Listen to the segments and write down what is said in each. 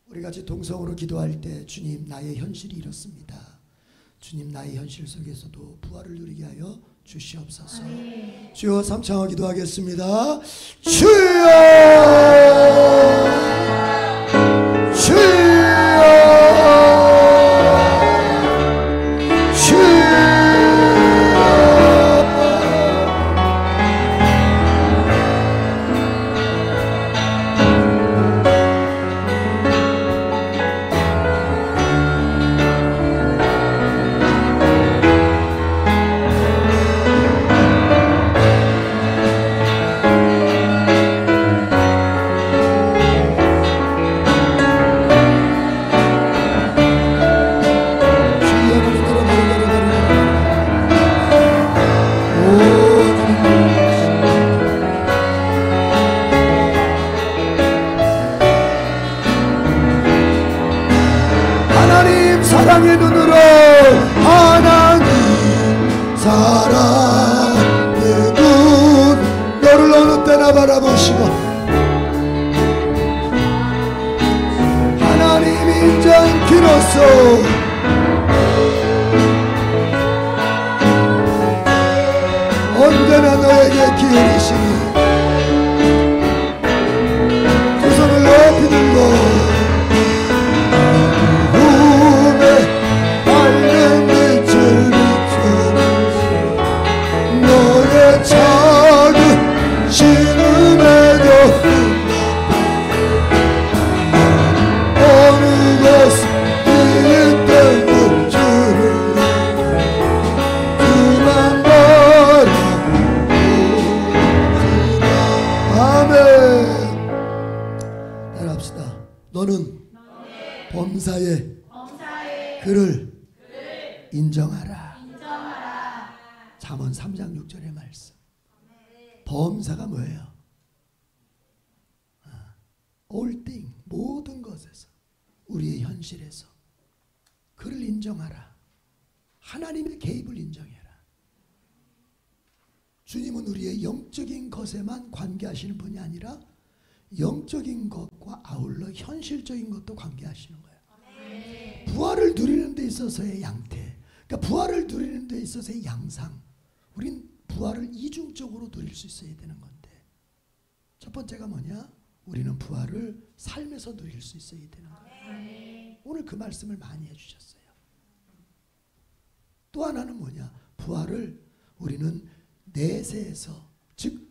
우리 같이 동성으로 기도할 때 주님 나의 현실이 이렇습니다. 주님 나의 현실 속에서도 부활을 누리게 하여 주시옵소서. 주여 삼창하 기도하겠습니다. 주여 주여 사랑의 눈으로 하나님 사랑의 눈 너를 어느 때나 바라보시고 하나님 인정키로소 언제나 너에게 기울이시니 두 손을 높이 들고 작은 신음에도 어느 곳 있던 주를 그만 바라보시라. 아멘. 따라합시다. 너는 범사에 그를 인정하라. 잠언 3장 6절의 말씀. 범사가 뭐예요? All thing, 모든 것에서 우리의 현실에서 그를 인정하라. 하나님의 개입을 인정해라. 주님은 우리의 영적인 것에만 관계하시는 분이 아니라 영적인 것과 아울러 현실적인 것도 관계하시는 거예요. 부활을 누리는 데 있어서의 양태, 그러니까 부활을 누리는 데 있어서의 양상, 우린 부활을 이중적으로 누릴 수 있어야 되는 건데, 첫 번째가 뭐냐? 우리는 부활을 삶에서 누릴 수 있어야 되는 거예요. 오늘 그 말씀을 많이 해주셨어요. 또 하나는 뭐냐? 부활을 우리는 내세에서, 즉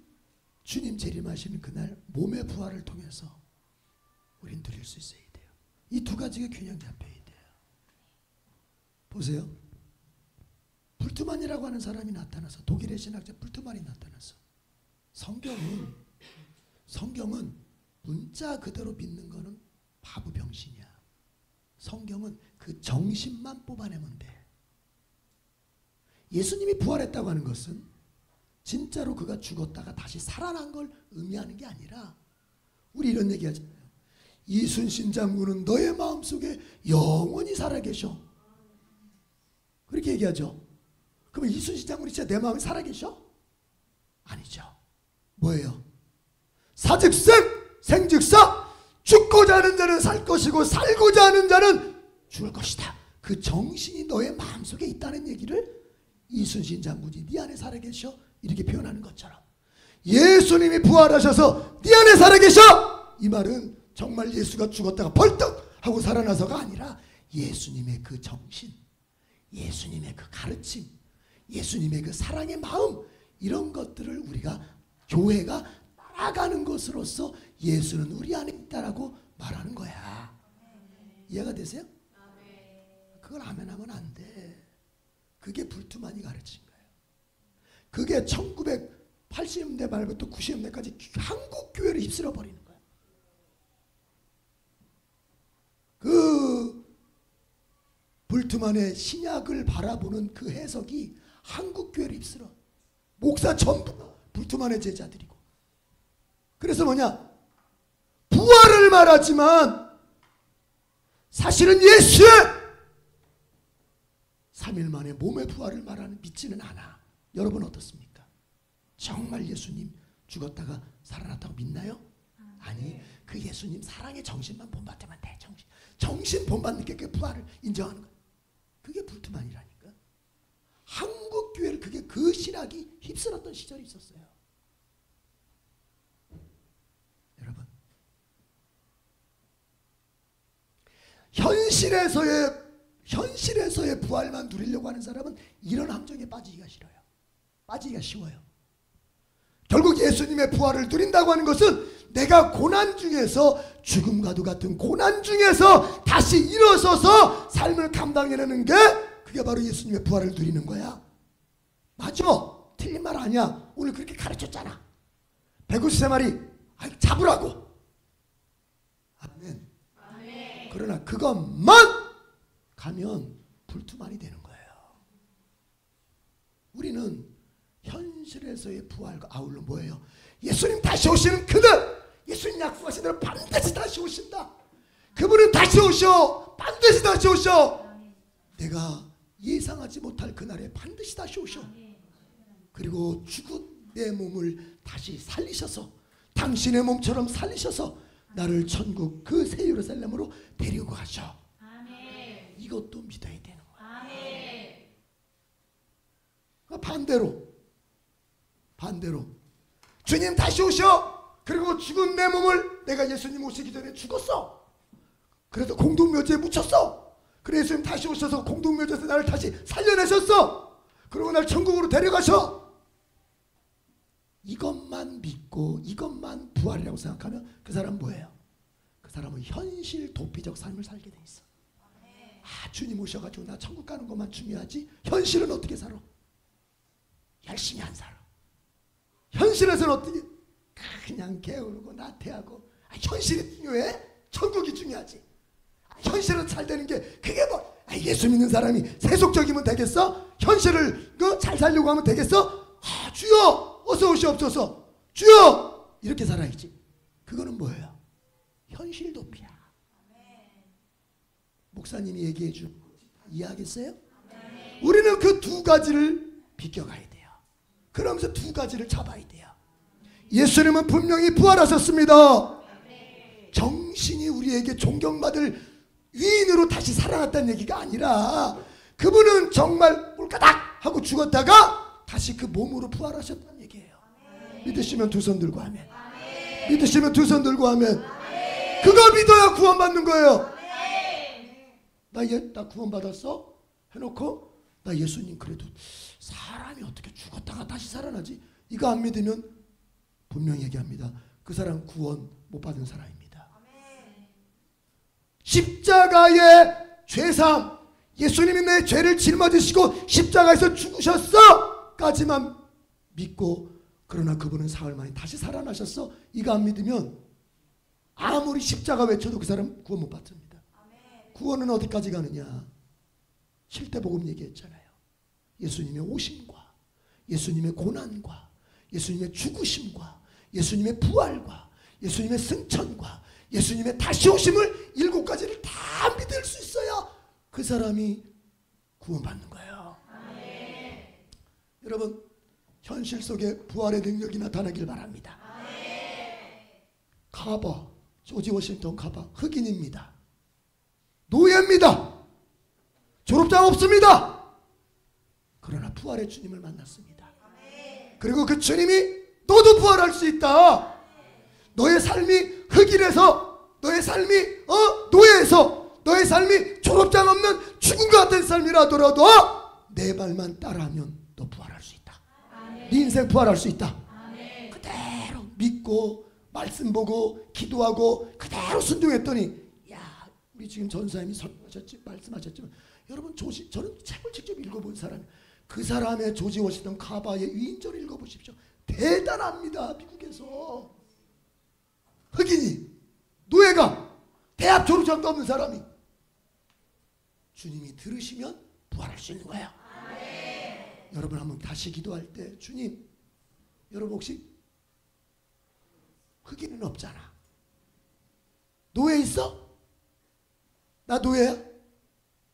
주님 재림하시는 그날 몸의 부활을 통해서 우린 누릴 수 있어야 돼요. 이 두 가지가 균형 잡혀야 돼요. 보세요. 불트만이라고 하는 사람이 나타나서, 독일의 신학자 불트만이 나타나서 성경은 문자 그대로 믿는 거는 바보 병신이야. 성경은 그 정신만 뽑아내면 돼. 예수님이 부활했다고 하는 것은 진짜로 그가 죽었다가 다시 살아난 걸 의미하는 게 아니라, 우리 이런 얘기 하잖아요. 이순신 장군은 너의 마음속에 영원히 살아계셔. 그렇게 얘기하죠. 그러면 이순신 장군이 진짜 내 마음에 살아계셔? 아니죠. 뭐예요? 사즉생 생즉사, 죽고자 하는 자는 살 것이고 살고자 하는 자는 죽을 것이다. 그 정신이 너의 마음속에 있다는 얘기를 이순신 장군이 네 안에 살아계셔 이렇게 표현하는 것처럼, 예수님이 부활하셔서 네 안에 살아계셔, 이 말은 정말 예수가 죽었다가 벌떡 하고 살아나서가 아니라 예수님의 그 정신, 예수님의 그 가르침, 예수님의 그 사랑의 마음, 이런 것들을 우리가, 교회가 따라가는 것으로서 예수는 우리 안에 있다라고 말하는 거야. 이해가 되세요? 그걸 아멘 하면 안 돼. 그게 불투만이 가르친 거예요. 그게 1980년대 말부터 90년대까지 한국 교회를 휩쓸어 버리는 거예요. 그 불트만의 신약을 바라보는 그 해석이 한국 교회를 휩쓸어. 목사 전부가 불트만의 제자들이고. 그래서 뭐냐? 부활을 말하지만 사실은 예수의 3일 만에 몸의 부활을 말하는, 믿지는 않아. 여러분 어떻습니까? 정말 예수님 죽었다가 살아났다고 믿나요? 아니, 그 예수님 사랑의 정신만 본받으면 돼. 정신. 정신 본받는 게 그 부활을 인정하는 거예요. 그게 불투만이라니까. 한국 교회를 그게 그 신학이 휩쓸었던 시절이 있었어요. 여러분, 현실에서의 부활만 누리려고 하는 사람은 이런 함정에 빠지기가 싫어요. 빠지기가 쉬워요. 결국 예수님의 부활을 누린다고 하는 것은 내가 고난 중에서, 죽음과도 같은 고난 중에서 다시 일어서서 삶을 감당해내는 게, 그게 바로 예수님의 부활을 누리는 거야. 맞아. 틀린 말 아니야. 오늘 그렇게 가르쳤잖아. 153마리 잡으라고. 아멘. 아멘. 그러나 그것만 가면 불투만이 되는 거예요. 우리는 현실에서의 부활과 아울러 뭐예요? 예수님 다시 오시는 그날, 예수님 약속하신 대로 반드시 다시 오신다. 그분은 다시 오셔. 반드시 다시 오셔. 내가 예상하지 못할 그날에 반드시 다시 오셔. 그리고 죽은 내 몸을 다시 살리셔서, 당신의 몸처럼 살리셔서 나를 천국 그 새 예루살렘으로 데리고 가셔. 이것도 믿어야 되는 거야. 반대로 주님 다시 오셔. 그리고 죽은 내 몸을, 내가 예수님 오시기 전에 죽었어. 그래서 공동묘지에 묻혔어. 그래서 예수님 다시 오셔서 공동묘지에서 나를 다시 살려내셨어. 그리고 날 천국으로 데려가셔. 이것만 믿고 이것만 부활이라고 생각하면 그 사람은 뭐예요? 그 사람은 현실 도피적 삶을 살게 돼 있어. 주님 오셔가지고 나 천국 가는 것만 중요하지 현실은 어떻게 살아? 열심히 안 살아. 현실에서는 어떻게? 그냥 게으르고 나태하고. 현실이 중요해? 천국이 중요하지. 현실은 잘 되는 게 그게 뭐? 예수 믿는 사람이 세속적이면 되겠어? 현실을 잘 살려고 하면 되겠어? 주여 어서 오시옵소서. 주여 이렇게 살아야지. 그거는 뭐예요? 현실 도피야. 목사님이 얘기해 주고 이해하겠어요? 우리는 그 두 가지를 비껴가야 돼요. 그러면서 두 가지를 잡아야 돼요. 예수님은 분명히 부활하셨습니다. 정신이 우리에게 존경받을 위인으로 다시 살아났다는 얘기가 아니라, 그분은 정말 꼴까닥 하고 죽었다가 다시 그 몸으로 부활하셨다는 얘기예요. 믿으시면 두 손 들고 하면, 믿으시면 두 손 들고 하면, 그거 믿어야 구원받는 거예요. 나 구원받았어? 해놓고 나 예수님 그래도 사람이 어떻게 죽었다가 다시 살아나지? 이거 안 믿으면 분명히 얘기합니다. 그 사람 구원 못 받은 사람입니다. 십자가의 죄상, 예수님이 내 죄를 짊어지시고 십자가에서 죽으셨어 까지만 믿고, 그러나 그분은 사흘 만에 다시 살아나셨어, 이거 안 믿으면 아무리 십자가 외쳐도 그 사람 구원 못 받습니다. 구원은 어디까지 가느냐? 실대복음 얘기했잖아요. 예수님의 오심과 예수님의 고난과 예수님의 죽으심과 예수님의 부활과 예수님의 승천과 예수님의 다시 오심을 7가지를 다 믿을 수 있어야 그 사람이 구원받는 거예요. 여러분, 현실 속에 부활의 능력이 나타나길 바랍니다. 카버, 조지 워싱턴 카버, 흑인입니다. 노예입니다. 졸업장 없습니다. 그러나 부활의 주님을 만났습니다. 그리고 그 주님이 너도 부활할 수 있다. 너의 삶이 흑인에서, 너의 삶이 노예에서, 너의 삶이 졸업장 없는 죽은 것 같은 삶이라 하더라도 내 말만 따라하면 너 부활할 수 있다. 네 인생 부활할 수 있다. 그대로 믿고 말씀 보고 기도하고 그대로 순종했더니, 우리 지금 전사님이 말씀하셨지만, 여러분 저는 책을 직접 읽어본 사람, 그 사람의 조지 워싱턴 카바의 위인전을 읽어보십시오. 대단합니다. 미국에서 흑인이, 노예가, 대학 졸업장도 없는 사람이 주님이 들으시면 부활할 수 있는 거예요. 여러분 한번 다시 기도할 때, 주님, 여러분 혹시 흑인은 없잖아. 노예 있어? 나 노예야?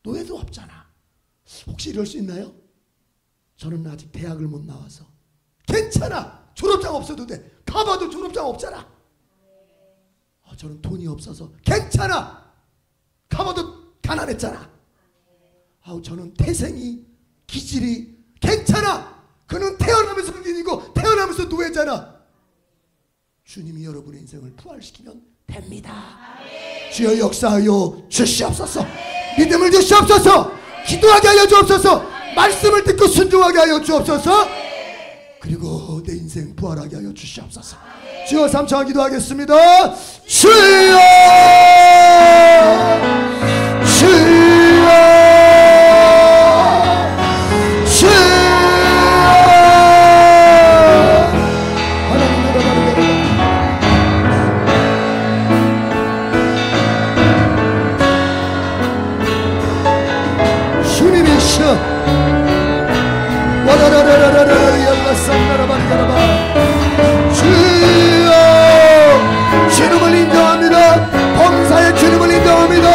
노예도 없잖아. 혹시 이럴 수 있나요? 저는 아직 대학을 못 나와서. 괜찮아. 졸업장 없어도 돼. 가봐도 졸업장 없잖아. 저는 돈이 없어서. 괜찮아. 가봐도 가난했잖아. 아우 저는 태생이 기질이 괜찮아. 그는 태어나면서 흑인이고 태어나면서 노예잖아. 주님이 여러분의 인생을 부활시키면 됩니다. 주여 역사하여 주시옵소서. 믿음을 주시옵소서. 기도하게 하여 주옵소서. 말씀을 듣고 순종하게 하여 주옵소서. 그리고 내 인생 부활하게 하여 주시옵소서. 주여 3차 기도하겠습니다. 주여 주여 주님을 인정합니다. 범사의 주님을 인정합니다.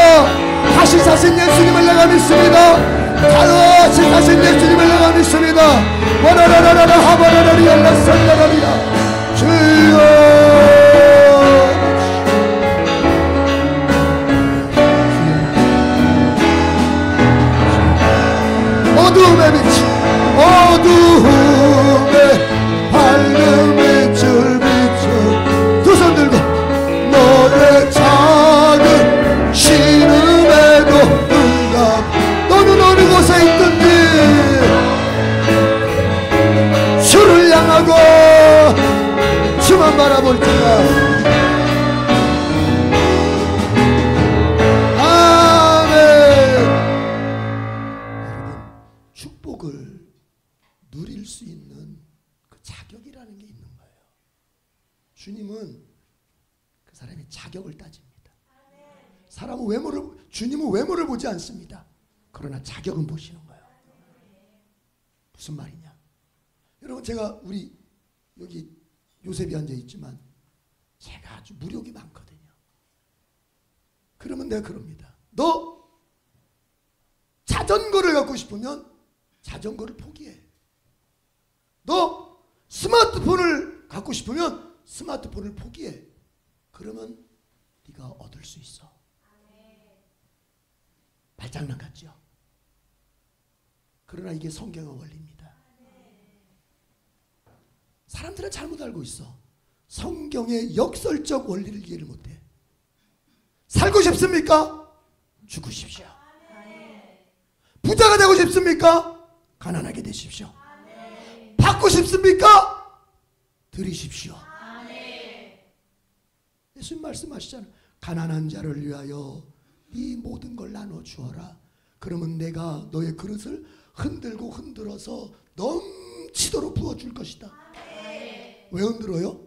다시 사신 예수님을 내가 믿습니다. 다시 사신 예수님을 내가 믿습니다. 와라라라라 하바라라리 열라산다라리야. 주여 어둠의 빛 어둠의 밝은 빛을 비춰 두 손 들고 너의 작은 신음에도 응답. 너는 어느 곳에 있든지 주를 향하고 주만 바라볼지라. 누릴 수 있는 그 자격이라는 게 있는 거예요. 주님은 그 사람의 자격을 따집니다. 사람은 주님은 외모를 보지 않습니다. 그러나 자격은 보시는 거예요. 무슨 말이냐? 여러분 제가 우리 여기 요셉이 앉아 있지만 제가 아주 무력이 많거든요. 그러면 내가 그럽니다. 너 자전거를 갖고 싶으면 자전거를 포기해. 너 스마트폰을 갖고 싶으면 스마트폰을 포기해. 그러면 네가 얻을 수 있어. 발장난 같죠? 그러나 이게 성경의 원리입니다. 사람들은 잘못 알고 있어. 성경의 역설적 원리를 이해를 못해. 살고 싶습니까? 죽으십시오. 부자가 되고 싶습니까? 가난하게 되십시오. 받고 싶습니까? 드리십시오. 예수님 말씀하시잖아요. 가난한 자를 위하여 네 모든 걸 나눠 주어라. 그러면 내가 너의 그릇을 흔들고 흔들어서 넘치도록 부어줄 것이다. 왜 흔들어요?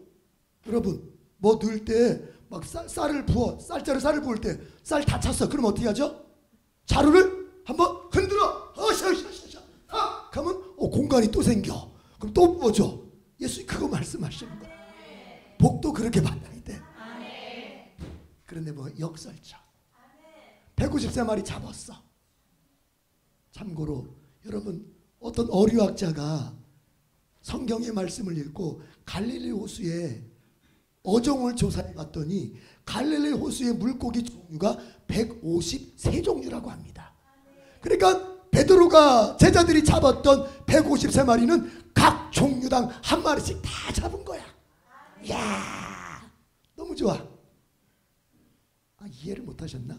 여러분 뭐 넣을 때 막 쌀을 부어 쌀자루 부을 때 쌀 다 찼어. 그럼 어떻게 하죠? 자루를 한번 흔들어. 가면 공간이 또 생겨. 그럼 또 부어줘. 예수님 그거 말씀하시는 거야. 복도 그렇게 받아야 돼. 그런데 뭐 역설적 150세마리 잡았어. 참고로 여러분 어떤 어류학자가 성경의 말씀을 읽고 갈릴리 호수에 어종을 조사해 봤더니 갈릴리 호수의 물고기 종류가 153종류라고 합니다. 그러니까 베드로가 제자들이 잡았던 153마리는 각 종류당 한 마리씩 다 잡은 거야. 이야 너무 좋아. 이해를 못하셨나?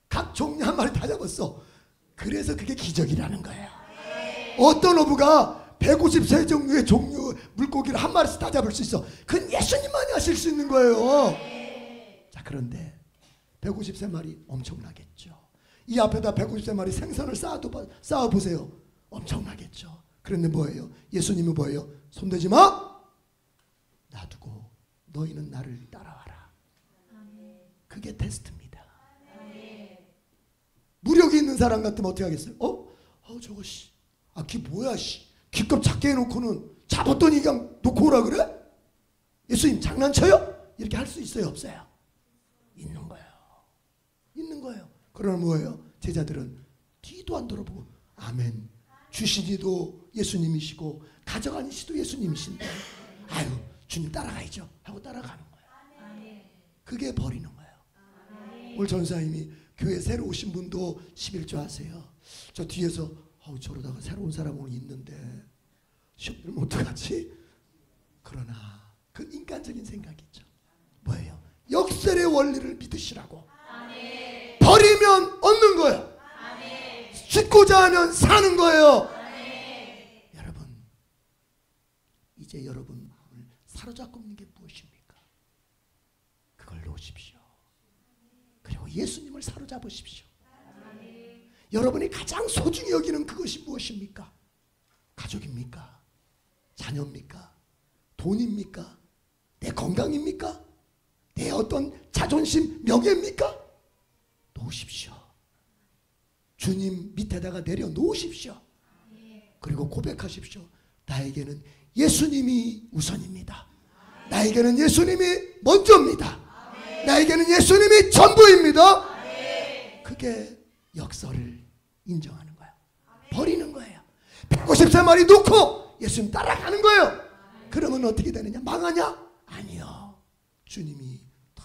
각 종류 한 마리 다 잡았어. 그래서 그게 기적이라는 거예요. 어떤 어부가 153종류의 종류 물고기를 한 마리씩 다 잡을 수 있어. 그건 예수님만이 하실 수 있는 거예요. 자 그런데 153마리 엄청나겠죠. 이 앞에다 153마리 생선을 쌓아보세요. 엄청나겠죠. 그런데 뭐예요? 예수님은 뭐예요? 손대지 마! 놔두고 너희는 나를 따라와라. 그게 테스트입니다. 무력이 있는 사람 같으면 어떻게 하겠어요? 저거 귀 뭐야 기껏 작게 해놓고는 잡았더니 그냥 놓고 오라 그래? 예수님 장난쳐요? 이렇게 할 수 있어요? 없어요? 있는 거예요. 있는 거예요. 그러나 뭐예요? 제자들은 뒤도 안 돌아보고 아멘 주신 이도 예수님이시고 가져간 이시도 예수님이신데 아유 주님 따라가야죠 하고 따라가는 거예요. 그게 버리는 거예요. 오늘 전사님이 교회 새로 오신 분도 11조 하세요. 저 뒤에서 저러다가 새로운 사람 오늘 있는데 시험 들면 어떡하지? 그러나 그 인간적인 생각이죠. 뭐예요? 역설의 원리를 믿으시라고. 아멘. 버리면 얻는 거예요. 아멘. 죽고자 하면 사는 거예요. 아멘. 여러분, 이제 여러분 마음을 사로잡고 있는 게 무엇입니까? 그걸 놓으십시오. 그리고 예수님을 사로잡으십시오. 아멘. 여러분이 가장 소중히 여기는 그것이 무엇입니까? 가족입니까? 자녀입니까? 돈입니까? 내 건강입니까? 내 어떤 자존심, 명예입니까? 놓으십시오. 주님 밑에다가 내려놓으십시오. 그리고 고백하십시오. 나에게는 예수님이 우선입니다. 나에게는 예수님이 먼저입니다. 나에게는 예수님이 전부입니다. 그게 역설을 인정하는 거예요. 버리는 거예요. 150세마리 놓고 예수님 따라가는 거예요. 그러면 어떻게 되느냐? 망하냐? 아니요. 주님이 다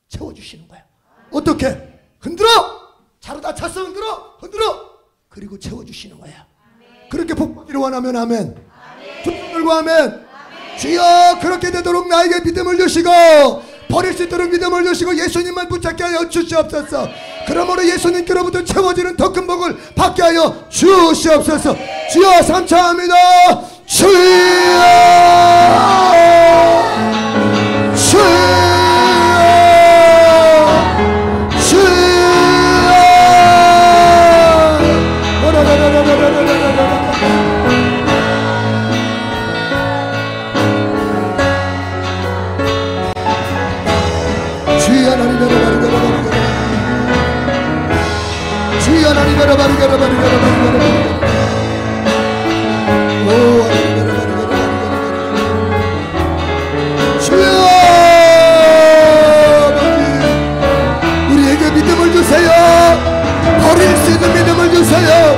채워주시는 거예요. 어떻게? 흔들어! 자루다 찼어. 흔들어! 그리고 채워주시는 거예요. 그렇게 복받기를 원하면 아멘. 두 손 들고 아멘. 주여 그렇게 되도록 나에게 믿음을 주시고 버릴 수 있도록 믿음을 주시고 예수님만 붙잡게 하여 주시옵소서. 그러므로 예수님께로부터 채워지는 더 큰 복을 받게 하여 주시옵소서. 주여 삼차합니다. 주여 우리에게 믿음을 주세요. 버릴 수 있는 믿음을 주세요.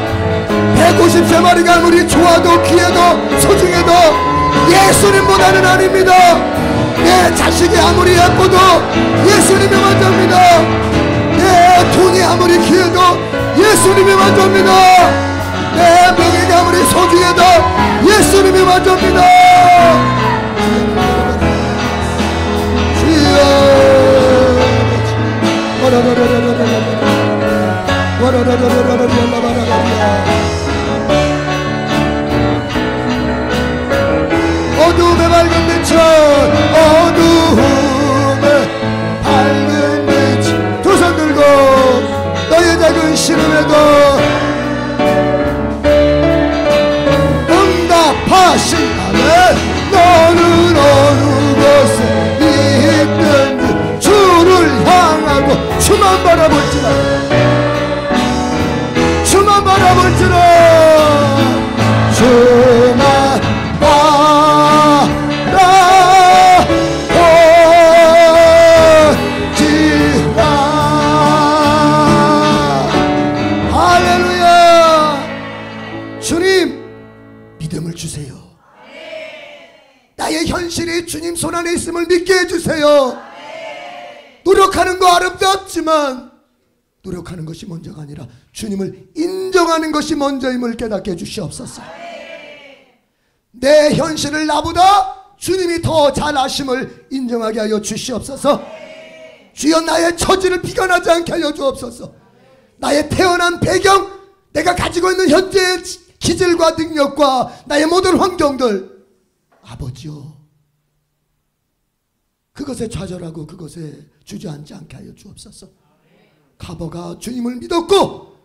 150세마리가 아무리 좋아도 귀해도 소중해도 예수님보다는 아닙니다. 내 자식이 아무리 예뻐도 예수님이 먼저입니다. 내 돈이 아무리 귀해도 예수님이 먼저입니다. 내 명예가 아무리 소중해도 예수님이 먼저입니다. 어둠의 밝은 빛은 어둠의 밝은 빛 두 손 들고 너의 작은 신음에도 응답하신 아멘. 너는 어느 곳에 있든지 주를 향하고 주만 바라볼지라 주만 할렐루야. 주님 믿음을 주세요. 나의 현실이 주님 손안에 있음을 믿게 해주세요. 노력하는 거 아름답지만 노력하는 것이 먼저가 아니라 주님을 인정하는 것이 먼저임을 깨닫게 해주시옵소서. 내 현실을 나보다 주님이 더 잘 아심을 인정하게 하여 주시옵소서. 주여 나의 처지를 비관하지 않게 하여 주옵소서. 나의 태어난 배경, 내가 가지고 있는 현재의 기질과 능력과 나의 모든 환경들 아버지요 그것에 좌절하고 그것에 주저앉지 않게 하여 주옵소서. 가버가 주님을 믿었고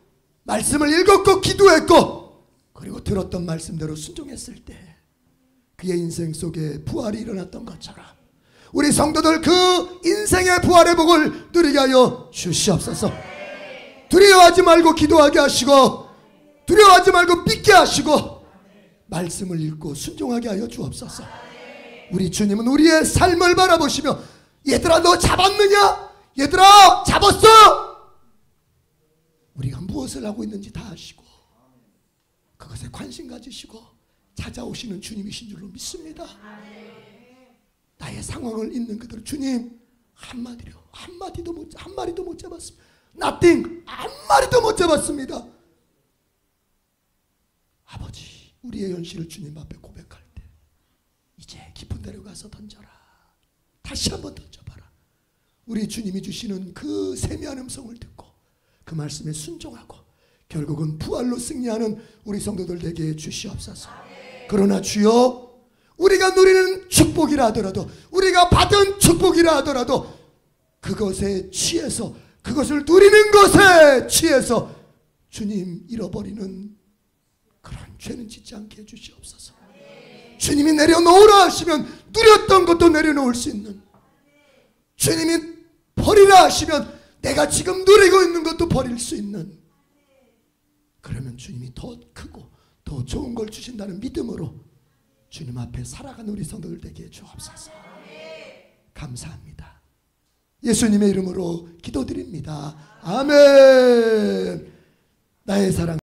말씀을 읽었고 기도했고 그리고 들었던 말씀대로 순종했을 때 그의 인생 속에 부활이 일어났던 것처럼 우리 성도들 그 인생의 부활의 복을 누리게 하여 주시옵소서. 두려워하지 말고 기도하게 하시고 두려워하지 말고 믿게 하시고 말씀을 읽고 순종하게 하여 주옵소서. 우리 주님은 우리의 삶을 바라보시며 얘들아 너 잡았느냐? 얘들아 잡았어? 우리가 무엇을 하고 있는지 다 아시고 그것에 관심 가지시고 찾아오시는 주님이신 줄로 믿습니다. 나의 상황을 있는 그대로 주님 한마디도 못 못 잡았습니다. nothing, 한 마리도 못 잡았습니다. 아버지, 우리의 현실을 주님 앞에 고백할 때 이제 깊은 데로 가서 던져라. 다시 한번 던져봐라. 우리 주님이 주시는 그 세미한 음성을 듣고 그 말씀에 순종하고 결국은 부활로 승리하는 우리 성도들 되게 주시옵소서. 그러나 주여, 우리가 누리는 축복이라 하더라도, 우리가 받은 축복이라 하더라도 그것에 취해서, 그것을 누리는 것에 취해서 주님 잃어버리는 그런 죄는 짓지 않게 해주시옵소서. 주님이 내려놓으라 하시면 누렸던 것도 내려놓을 수 있는, 주님이 버리라 하시면 내가 지금 누리고 있는 것도 버릴 수 있는, 그러면 주님이 더 크고 더 좋은 걸 주신다는 믿음으로 주님 앞에 살아가는 우리 성도들 되게 주옵소서. 감사합니다. 예수님의 이름으로 기도드립니다. 아멘. 나의 사랑